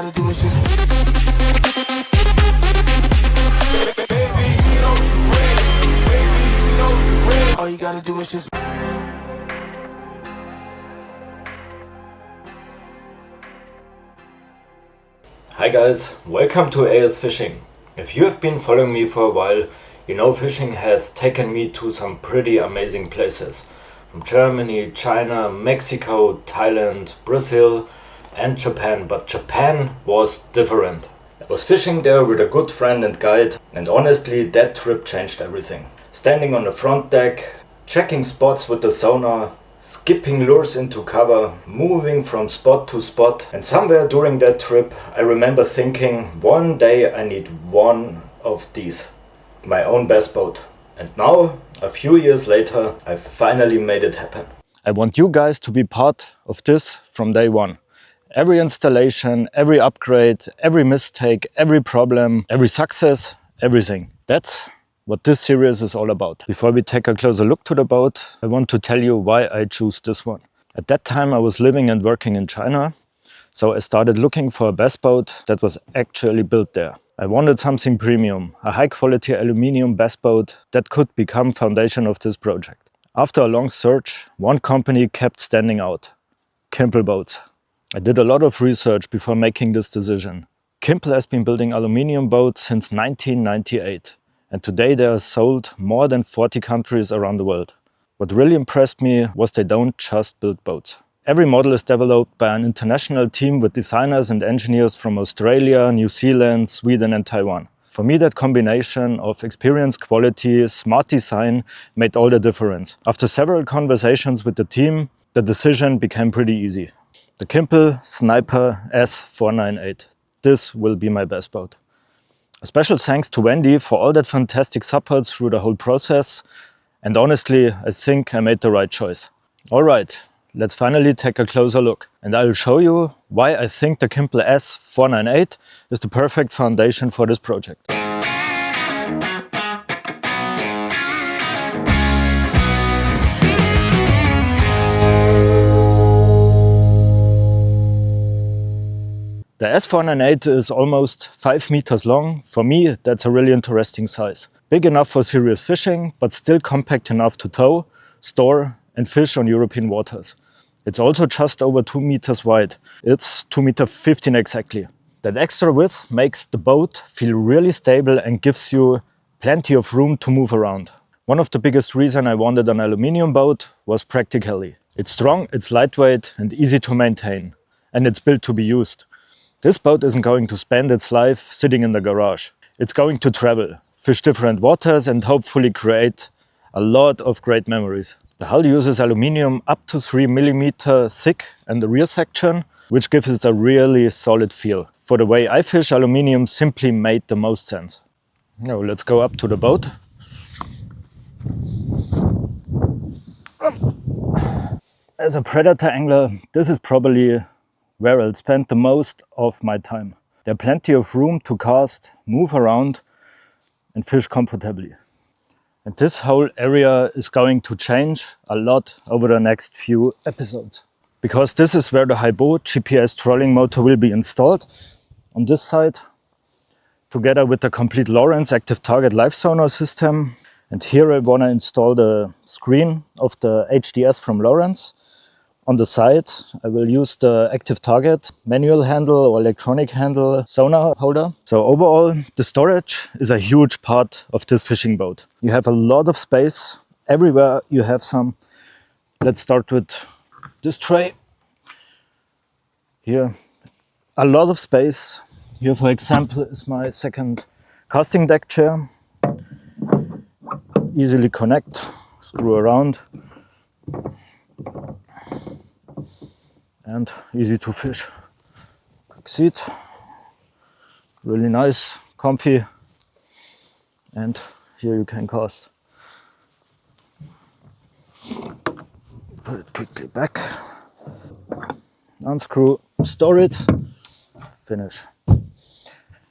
gotta do is just baby, you know you ready. Baby, you know you ready. All you gotta do is just Hi guys, welcome to AS Fishing. If you have been following me for a while, you know fishing has taken me to some pretty amazing places. From Germany, China, Mexico, Thailand, Brazil and Japan. But Japan was different. I was fishing there with a good friend and guide, and honestly that trip changed everything. Standing on the front deck, checking spots with the sonar, skipping lures into cover, moving from spot to spot, and somewhere during that trip I remember thinking, one day I need one of these, my own bassboat. And now, a few years later, I finally made it happen. I want you guys to be part of this from day one. Every installation, every upgrade, every mistake, every problem, every success, everything. That's what this series is all about. Before we take a closer look to the boat, I want to tell you why I choose this one. At that time I was living and working in China, so I started looking for a bass boat that was actually built there. I wanted something premium, a high quality aluminium bass boat that could become foundation of this project. After a long search, one company kept standing out: Kimple boats. I did a lot of research before making this decision. Kimple has been building aluminium boats since 1998. And today they are sold more than 40 countries around the world. What really impressed me was they don't just build boats. Every model is developed by an international team with designers and engineers from Australia, New Zealand, Sweden and Taiwan. For me, that combination of experience, quality, smart design made all the difference. After several conversations with the team, the decision became pretty easy. The Kimple Sniper S498. This will be my best boat. A special thanks to Wendy for all that fantastic support through the whole process, and honestly I think I made the right choice. Alright, let's finally take a closer look, and I'll show you why I think the Kimple S498 is the perfect foundation for this project. The S498 is almost 5 meters long. For me, that's a really interesting size. Big enough for serious fishing, but still compact enough to tow, store and fish on European waters. It's also just over 2 meters wide. It's 2.15 meters exactly. That extra width makes the boat feel really stable and gives you plenty of room to move around. One of the biggest reasons I wanted an aluminium boat was practicality. It's strong, it's lightweight and easy to maintain. And it's built to be used. This boat isn't going to spend its life sitting in the garage. It's going to travel, fish different waters and hopefully create a lot of great memories. The hull uses aluminium up to 3 mm thick in the rear section, which gives it a really solid feel. For the way I fish, aluminium simply made the most sense. Now let's go up to the boat. As a predator angler, this is probably where I'll spend the most of my time. There's plenty of room to cast, move around and fish comfortably. And this whole area is going to change a lot over the next few episodes. Because this is where the Haibo GPS trolling motor will be installed. On this side, together with the complete Lowrance active target live sonar system. And here I want to install the screen of the HDS from Lowrance. On the side, I will use the active target manual handle or electronic handle sonar holder. So overall, the storage is a huge part of this fishing boat. You have a lot of space. Everywhere you have some. Let's start with this tray. Here, a lot of space. Here, for example, is my second casting deck chair. Easily connect, screw around. And easy to fish. Quick seat, really nice, comfy, and here you can cast. Put it quickly back, unscrew, store it, finish.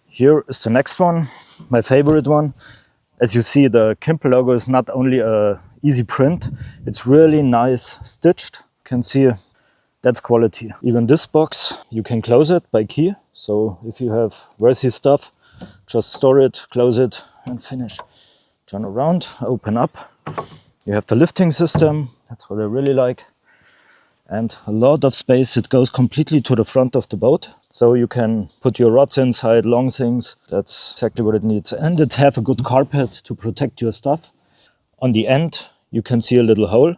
Here is the next one, my favorite one. As you see, the Kimple logo is not only a easy print, it's really nice stitched. You can see That's quality. Even this box, you can close it by key. So if you have worthy stuff, just store it, close it and finish. Turn around, open up. You have the lifting system. That's what I really like. And a lot of space. It goes completely to the front of the boat. So you can put your rods inside, long things. That's exactly what it needs. And it have a good carpet to protect your stuff. On the end, you can see a little hole.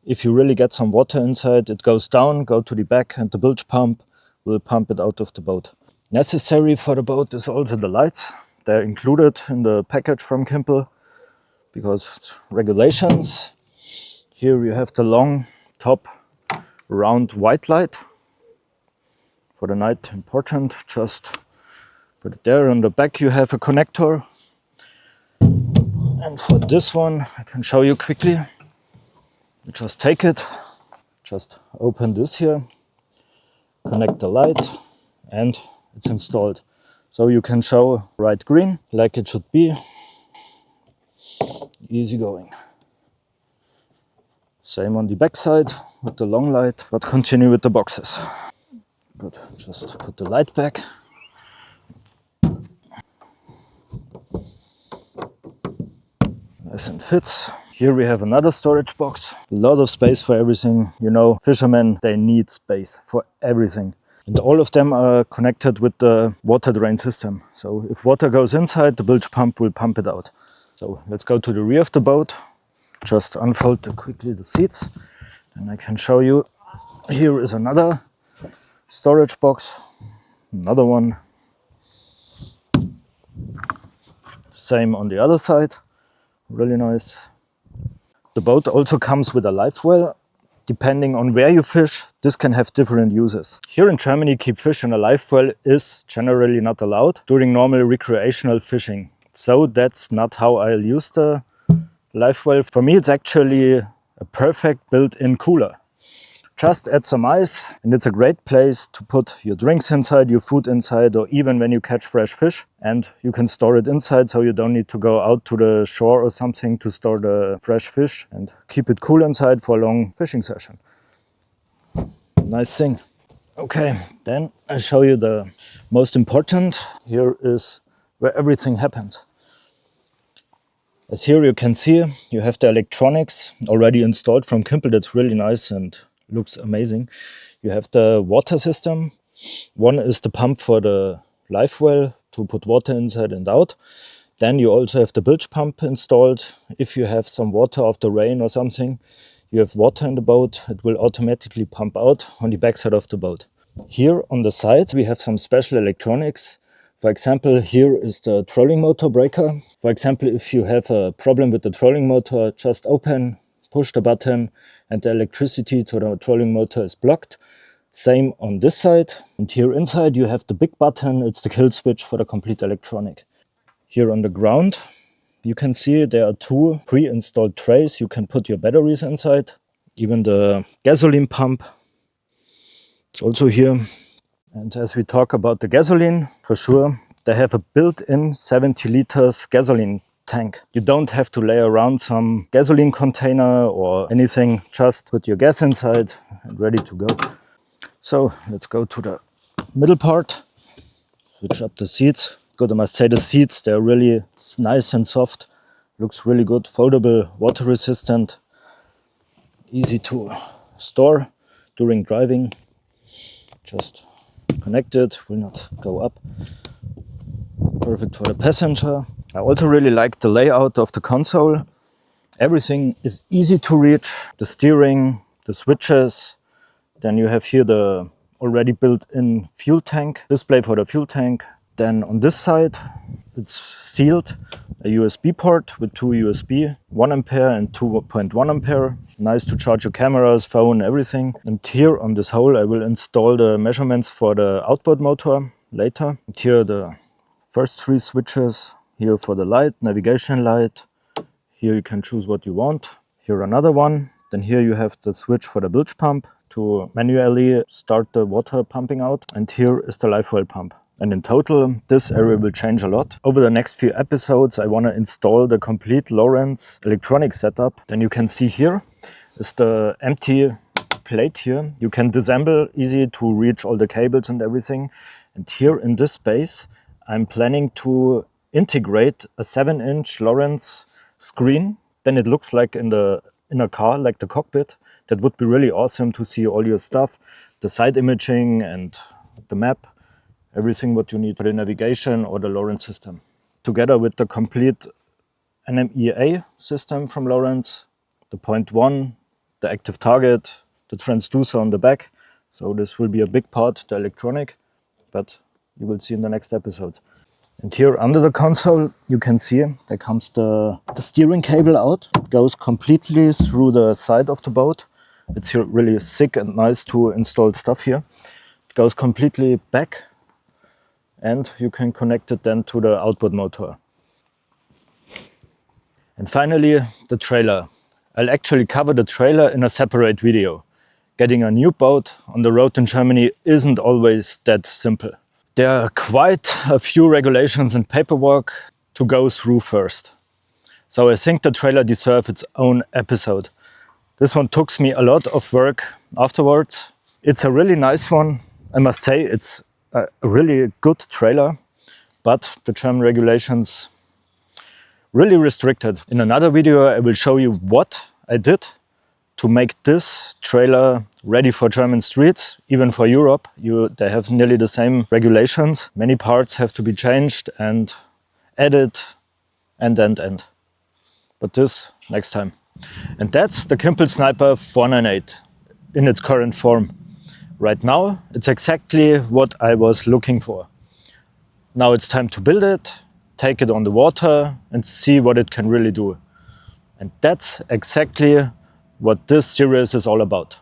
If you really get some water inside, it goes down, go to the back, and the bilge pump will pump it out of the boat. Necessary for the boat is also the lights. They're included in the package from Kimple because it's regulations. Here you have the long top round white light. For the night, important, just put it there. On the back you have a connector. And for this one, I can show you quickly. You just take it, just open this here, connect the light, and it's installed. So you can show bright green like it should be. Easy going. Same on the back side with the long light, but continue with the boxes. Good, just put the light back. Nice and fits. Here we have another storage box. A lot of space for everything. You know, fishermen, they need space for everything. And all of them are connected with the water drain system. So if water goes inside, the bilge pump will pump it out. So let's go to the rear of the boat. Just unfold quickly the seats. And I can show you. Here is another storage box. Another one. Same on the other side. Really nice. The boat also comes with a live well. Depending on where you fish, this can have different uses. Here in Germany, keep fish in a live well is generally not allowed during normal recreational fishing. So that's not how I'll use the live well. For me, it's actually a perfect built-in cooler. Just add some ice and it's a great place to put your drinks inside, your food inside, or even when you catch fresh fish. And you can store it inside so you don't need to go out to the shore or something to store the fresh fish and keep it cool inside for a long fishing session. Nice thing. Okay, then I show you the most important. Here is where everything happens. As here you can see, you have the electronics already installed from Kimple. That's really nice and looks amazing. You have the water system. One is the pump for the live well to put water inside and out. Then you also have the bilge pump installed. If you have some water after rain or something, you have water in the boat, it will automatically pump out on the backside of the boat. Here on the side we have some special electronics. For example, here is the trolling motor breaker. For example, if you have a problem with the trolling motor, just open, push the button, and the electricity to the trolling motor is blocked. Same on this side. And here inside you have the big button. It's the kill switch for the complete electronic. Here on the ground you can see there are two pre-installed trays. You can put your batteries inside. Even the gasoline pump is also here. And as we talk about the gasoline, for sure, they have a built-in 70 liters gasoline tank. You don't have to lay around some gasoline container or anything, just put your gas inside and ready to go. So let's go to the middle part, switch up the seats. Good, I must say the seats, they're really nice and soft, looks really good, foldable, water resistant, easy to store during driving. Just connect it, will not go up. Perfect for the passenger. I also really like the layout of the console. Everything is easy to reach. The steering, the switches. Then you have here the already built-in fuel tank, display for the fuel tank. Then on this side, it's sealed, a USB port with two USB, 1 ampere and 2.1 ampere. Nice to charge your cameras, phone, everything. And here on this hole, I will install the measurements for the outboard motor later. And here the first three switches. Here for the light, navigation light. Here you can choose what you want. Here another one. Then here you have the switch for the bilge pump to manually start the water pumping out. And here is the live well pump. And in total, this area will change a lot. Over the next few episodes, I want to install the complete Lowrance electronic setup. Then you can see here is the empty plate here. You can disassemble easy to reach all the cables and everything. And here in this space, I'm planning to integrate a 7-inch Lowrance screen. Then it looks like in a car, like the cockpit. That would be really awesome to see all your stuff, the side imaging and the map, everything what you need for the navigation or the Lowrance system. Together with the complete NMEA system from Lowrance, the point 1, the active target, the transducer on the back. So this will be a big part, the electronic, but you will see in the next episodes. And here under the console, you can see there comes the steering cable out. It goes completely through the side of the boat. It's here really sick and nice to install stuff here. It goes completely back and you can connect it then to the outboard motor. And finally, the trailer. I'll actually cover the trailer in a separate video. Getting a new boat on the road in Germany isn't always that simple. There are quite a few regulations and paperwork to go through first. So I think the trailer deserves its own episode. This one took me a lot of work afterwards. It's a really nice one. I must say it's a really good trailer, but the German regulations really restricted. In another video I will show you what I did to make this trailer ready for German streets, even for Europe. They have nearly the same regulations. Many parts have to be changed and added and. But this next time. And that's the Kimple Sniper 498 in its current form. Right now, it's exactly what I was looking for. Now it's time to build it, take it on the water and see what it can really do. And that's exactly what this series is all about.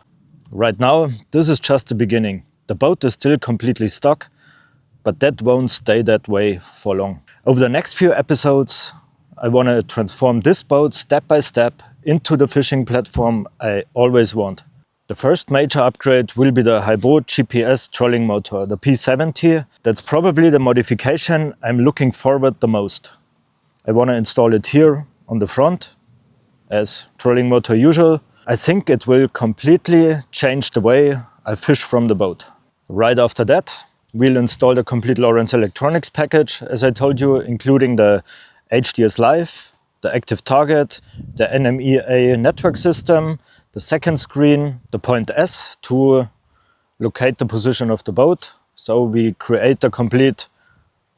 Right now, this is just the beginning. The boat is still completely stock, but that won't stay that way for long. Over the next few episodes, I want to transform this boat step by step into the fishing platform I always want. The first major upgrade will be the Hamburg GPS trolling motor, the P70. That's probably the modification I'm looking forward the most. I want to install it here on the front, as trolling motor usual. I think it will completely change the way I fish from the boat. Right after that, we'll install the complete Lowrance electronics package, as I told you, including the HDS Live, the active target, the NMEA network system, the second screen, the point S to locate the position of the boat. So we create the complete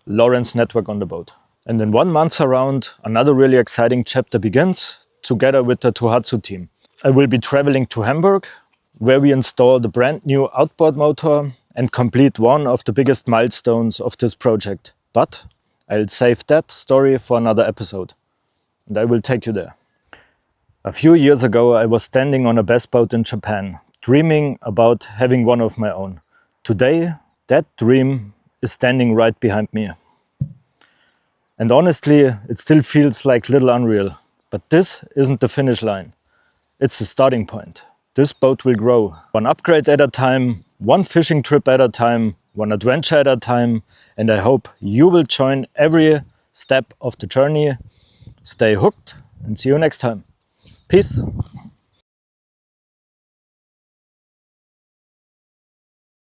Lowrance network on the boat. And in 1 month around, another really exciting chapter begins together with the Tohatsu team. I will be traveling to Hamburg, where we install the brand new outboard motor and complete one of the biggest milestones of this project. But I'll save that story for another episode, and I will take you there. A few years ago, I was standing on a bassboat in Japan, dreaming about having one of my own. Today, that dream is standing right behind me. And honestly, it still feels like little unreal. But this isn't the finish line. It's the starting point. This boat will grow, one upgrade at a time, one fishing trip at a time, one adventure at a time, and I hope you will join every step of the journey. Stay hooked and see you next time. Peace.